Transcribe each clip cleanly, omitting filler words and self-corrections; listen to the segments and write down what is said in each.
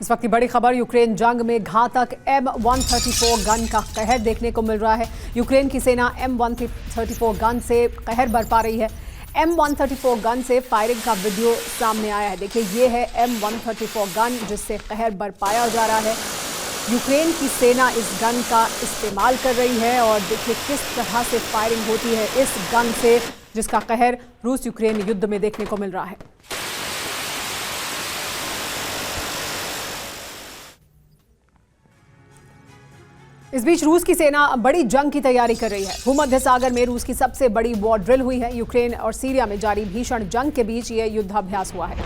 इस वक्त की बड़ी खबर, यूक्रेन जंग में घातक M134 गन का कहर देखने को मिल रहा है। यूक्रेन की सेना M134 गन से कहर बरपा रही है। M134 गन से फायरिंग का वीडियो सामने आया है। देखिए, ये है M134 गन जिससे कहर बरपाया जा रहा है। यूक्रेन की सेना इस गन का इस्तेमाल कर रही है और देखिए किस तरह से फायरिंग होती है इस गन से, जिसका कहर रूस यूक्रेन युद्ध में देखने को मिल रहा है। इस बीच रूस की सेना बड़ी जंग की तैयारी कर रही है। भूमध्य सागर में रूस की सबसे बड़ी वॉर ड्रिल हुई है। यूक्रेन और सीरिया में जारी भीषण जंग के बीच यह युद्धाभ्यास हुआ है।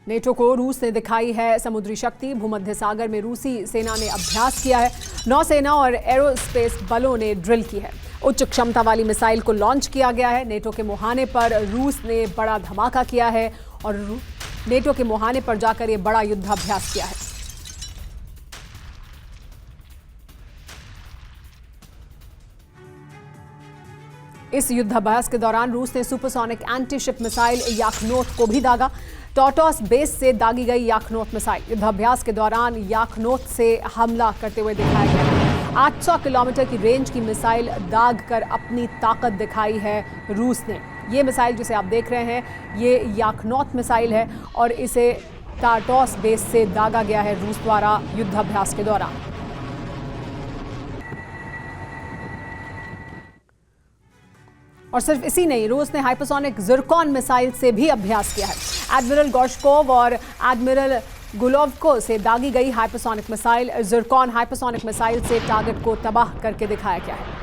नेटो को रूस ने दिखाई है समुद्री शक्ति। भूमध्य सागर में रूसी सेना ने अभ्यास किया है। नौसेना और एरोस्पेस बलों ने ड्रिल की है। उच्च क्षमता वाली मिसाइल को लॉन्च किया गया है। नेटो के मुहाने पर रूस ने बड़ा धमाका किया है और नेटो के मुहाने पर जाकर यह बड़ा युद्धाभ्यास किया है। इस युद्धाभ्यास के दौरान रूस ने सुपरसोनिक एंटी-शिप मिसाइल याखनोत को भी दागा। टॉटॉस बेस से दागी गई याखनोत मिसाइल युद्धाभ्यास के दौरान याखनोत से हमला करते हुए दिखाया गया। 800 किलोमीटर की रेंज की मिसाइल दाग कर अपनी ताकत दिखाई है रूस ने। ये मिसाइल जिसे आप देख रहे हैं ये याखनोत मिसाइल है और इसे टॉटॉस बेस से दागा गया है रूस द्वारा युद्धाभ्यास के दौरान। और सिर्फ इसी नहीं, रूस ने हाइपरसोनिक ज़िरकॉन मिसाइल से भी अभ्यास किया है। एडमिरल गोर्शकोव और एडमिरल गुलोवको से दागी गई hypersonic missile Zircon hypersonic missile से टारगेट को तबाह करके दिखाया गया है।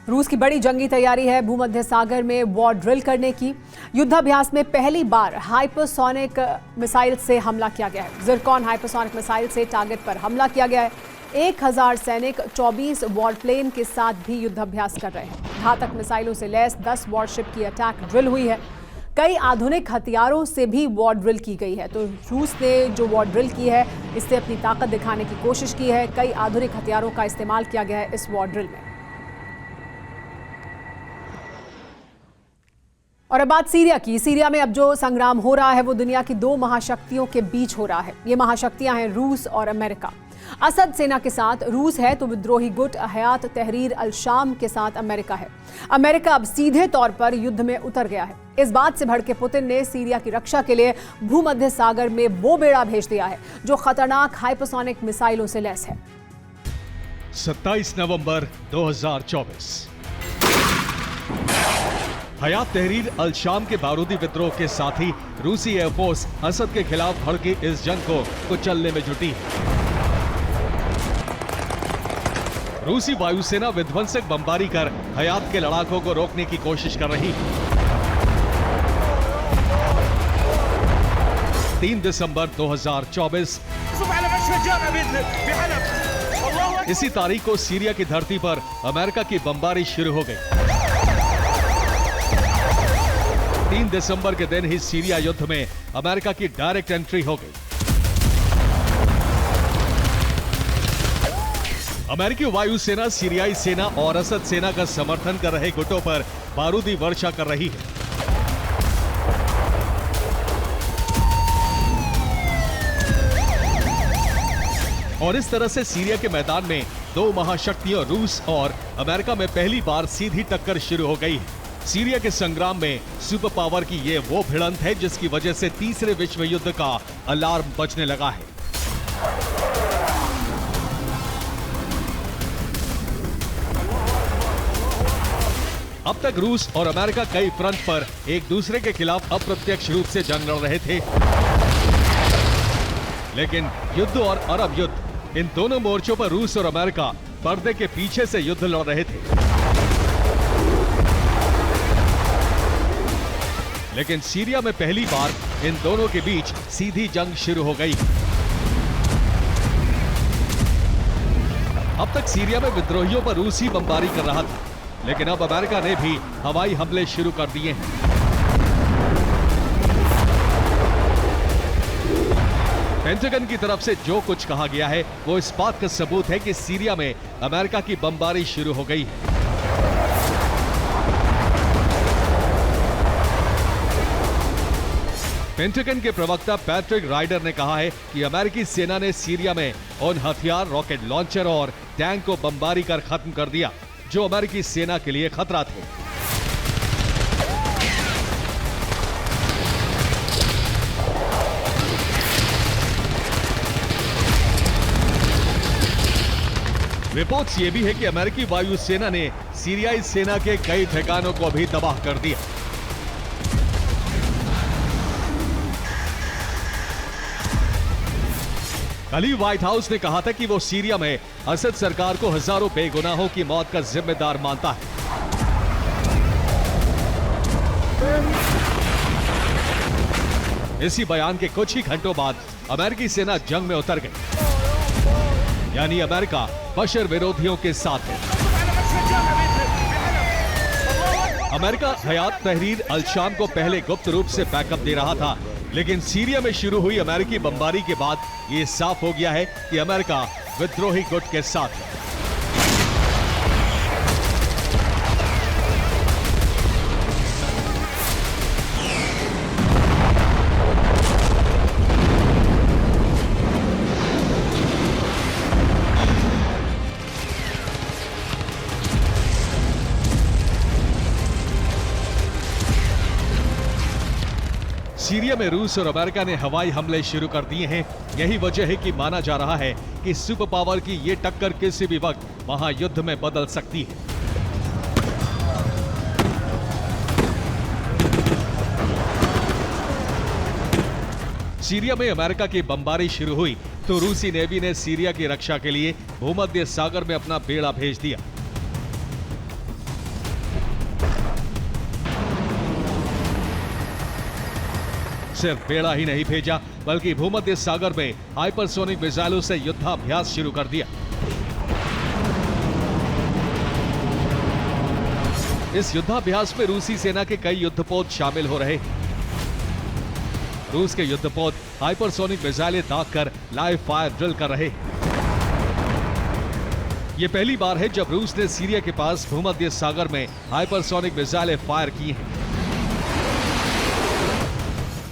रूस की बड़ी जंगी तैयारी है भूमध्य सागर में वॉर ड्रिल करने की। युद्धाभ्यास में पहली बार हाइपरसोनिक मिसाइल से हमला किया गया है। ज़िरकॉन हाइपरसोनिक मिसाइल से टारगेट पर हमला किया गया है। 1000 सैनिक 24 वॉरप्लेन के साथ भी युद्धाभ्यास कर रहे हैं। घातक मिसाइलों से लैस 10 वॉरशिप की अटैक ड्रिल हुई है। कई आधुनिक हथियारों से भी वॉर ड्रिल की गई है। तो रूस ने जो वॉर ड्रिल की है इससे अपनी ताकत दिखाने की कोशिश की है। कई आधुनिक हथियारों का इस्तेमाल किया गया है इस वॉर ड्रिल में। और अब बात सीरिया की। सीरिया में अब जो संग्राम हो रहा है वो दुनिया की दो महाशक्तियों के बीच हो रहा है। ये महाशक्तियां हैं रूस और अमेरिका। असद सेना के साथ रूस है तो विद्रोही गुट हयात तहरीर अल शाम के साथ अमेरिका है। अमेरिका अब सीधे तौर पर युद्ध में उतर गया है। इस बात से भड़के पुतिन ने सीरिया की रक्षा के लिए भूमध्य सागर में वो बेड़ा भेज दिया है जो खतरनाक हाइपरसोनिक मिसाइलों से लैस है। 27 नवंबर 2024 हयात तहरीर अल शाम के बारूदी विद्रोह के साथ ही रूसी एयरफोर्स असद के खिलाफ भड़की इस जंग को कुचलने में जुटी है। रूसी वायुसेना विध्वंसक बमबारी कर हयात के लड़ाकों को रोकने की कोशिश कर रही है। 3 दिसंबर 2024 इसी तारीख को सीरिया की धरती पर अमेरिका की बमबारी शुरू हो गई। 3 दिसंबर के दिन ही सीरिया युद्ध में अमेरिका की डायरेक्ट एंट्री हो गई। अमेरिकी वायुसेना सीरियाई सेना और असद सेना का समर्थन कर रहे गुटों पर बारूदी वर्षा कर रही है। और इस तरह से सीरिया के मैदान में दो महाशक्तियों रूस और अमेरिका में पहली बार सीधी टक्कर शुरू हो गई है। सीरिया के संग्राम में सुपर पावर की ये वो भिड़ंत है जिसकी वजह से तीसरे विश्व युद्ध का अलार्म बजने लगा है। अब तक रूस और अमेरिका कई फ्रंट पर एक दूसरे के खिलाफ अप्रत्यक्ष रूप से जंग लड़ रहे थे, लेकिन युद्ध और अरब युद्ध, इन दोनों मोर्चों पर रूस और अमेरिका पर्दे के पीछे से युद्ध लड़ रहे थे। लेकिन सीरिया में पहली बार इन दोनों के बीच सीधी जंग शुरू हो गई। अब तक सीरिया में विद्रोहियों पर रूस ही बमबारी कर रहा था, लेकिन अब अमेरिका ने भी हवाई हमले शुरू कर दिए हैं। पेंटागन की तरफ से जो कुछ कहा गया है वो इस बात का सबूत है कि सीरिया में अमेरिका की बमबारी शुरू हो गई है। पेंटागन के प्रवक्ता पैट्रिक राइडर ने कहा है कि अमेरिकी सेना ने सीरिया में उन हथियार, रॉकेट लॉन्चर और टैंक को बमबारी कर खत्म कर दिया जो अमेरिकी सेना के लिए खतरा थे। रिपोर्ट्स ये भी है कि अमेरिकी वायुसेना ने सीरियाई सेना के कई ठिकानों को भी तबाह कर दिया। कल ही व्हाइट हाउस ने कहा था कि वो सीरिया में असद सरकार को हजारों बेगुनाहों की मौत का जिम्मेदार मानता है। इसी बयान के कुछ ही घंटों बाद अमेरिकी सेना जंग में उतर गई, यानी अमेरिका बशर विरोधियों के साथ है। अमेरिका हयात तहरीर अल शाम को पहले गुप्त रूप से बैकअप दे रहा था, लेकिन सीरिया में शुरू हुई अमेरिकी बमबारी के बाद ये साफ हो गया है कि अमेरिका विद्रोही गुट के साथ है। सीरिया में रूस और अमेरिका ने हवाई हमले शुरू कर दिए हैं। यही वजह है कि माना जा रहा है कि सुपर पावर की ये टक्कर किसी भी वक्त महायुद्ध में बदल सकती है। सीरिया में अमेरिका की बमबारी शुरू हुई तो रूसी नेवी ने सीरिया की रक्षा के लिए भूमध्य सागर में अपना बेड़ा भेज दिया। सिर्फ बेड़ा ही नहीं भेजा, बल्कि भूमध्य सागर में हाइपरसोनिक मिसाइलों से युद्धाभ्यास शुरू कर दिया। इस युद्धाभ्यास में रूसी सेना के कई युद्धपोत शामिल हो रहे हैं। रूस के युद्धपोत हाइपरसोनिक मिसाइलें दागकर लाइव फायर ड्रिल कर रहे हैं। यह पहली बार है जब रूस ने सीरिया के पास भूमध्य सागर में हाइपरसोनिक मिसाइलें फायर की हैं।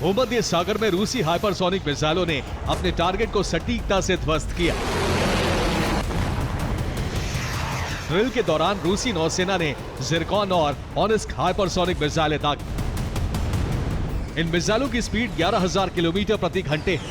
भूमध्य सागर में रूसी हाइपरसोनिक मिसाइलों ने अपने टारगेट को सटीकता से ध्वस्त किया। ड्रिल के दौरान रूसी नौसेना ने जिरकॉन और ऑनिस्क हाइपरसोनिक मिसाइलें दागी। इन मिसाइलों की स्पीड 11,000 किलोमीटर प्रति घंटे है।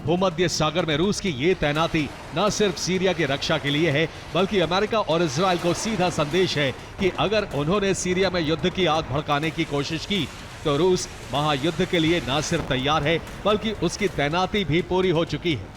भूमध्य सागर में रूस की ये तैनाती न सिर्फ सीरिया की रक्षा के लिए है, बल्कि अमेरिका और इजराइल को सीधा संदेश है कि अगर उन्होंने सीरिया में युद्ध की आग भड़काने की कोशिश की तो रूस महायुद्ध के लिए न सिर्फ तैयार है, बल्कि उसकी तैनाती भी पूरी हो चुकी है।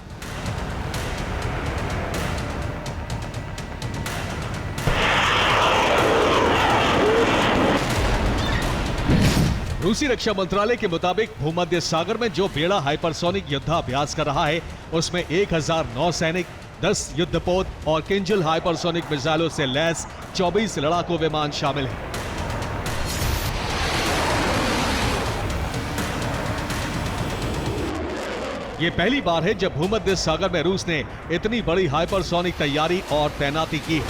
रूसी रक्षा मंत्रालय के मुताबिक भूमध्य सागर में जो बेड़ा हाइपरसोनिक युद्धाभ्यास कर रहा है उसमें 1009 सैनिक, 10 युद्धपोत और किंजल हाइपरसोनिक मिसाइलों से लैस 24 लड़ाकू विमान शामिल हैं। ये पहली बार है जब भूमध्य सागर में रूस ने इतनी बड़ी हाइपरसोनिक तैयारी और तैनाती की है।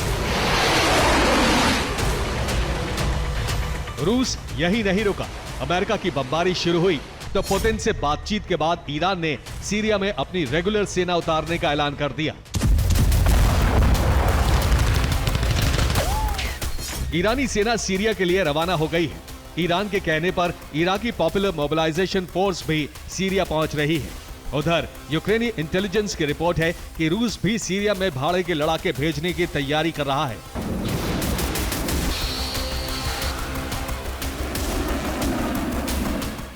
रूस यही नहीं रुका। अमेरिका की बमबारी शुरू हुई तो पुतिन से बातचीत के बाद ईरान ने सीरिया में अपनी रेगुलर सेना उतारने का ऐलान कर दिया। ईरानी सेना सीरिया के लिए रवाना हो गई है। ईरान के कहने पर इराकी पॉपुलर मोबिलाइजेशन फोर्स भी सीरिया पहुंच रही है। उधर यूक्रेनी इंटेलिजेंस की रिपोर्ट है कि रूस भी सीरिया में भाड़े के लड़ाके भेजने की तैयारी कर रहा है।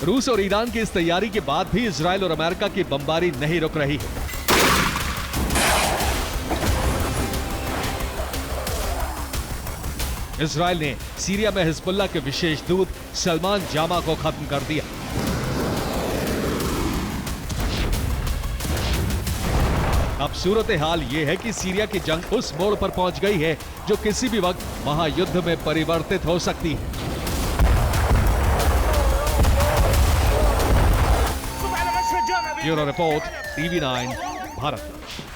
रूस और ईरान की इस तैयारी के बाद भी इजराइल और अमेरिका की बमबारी नहीं रुक रही है। इजराइल ने सीरिया में हिजबुल्लाह के विशेष दूत सलमान जामा को खत्म कर दिया। अब सूरत हाल ये है कि सीरिया की जंग उस मोड़ पर पहुंच गई है जो किसी भी वक्त महायुद्ध में परिवर्तित हो सकती है। Bureau report, TV9 Bharat.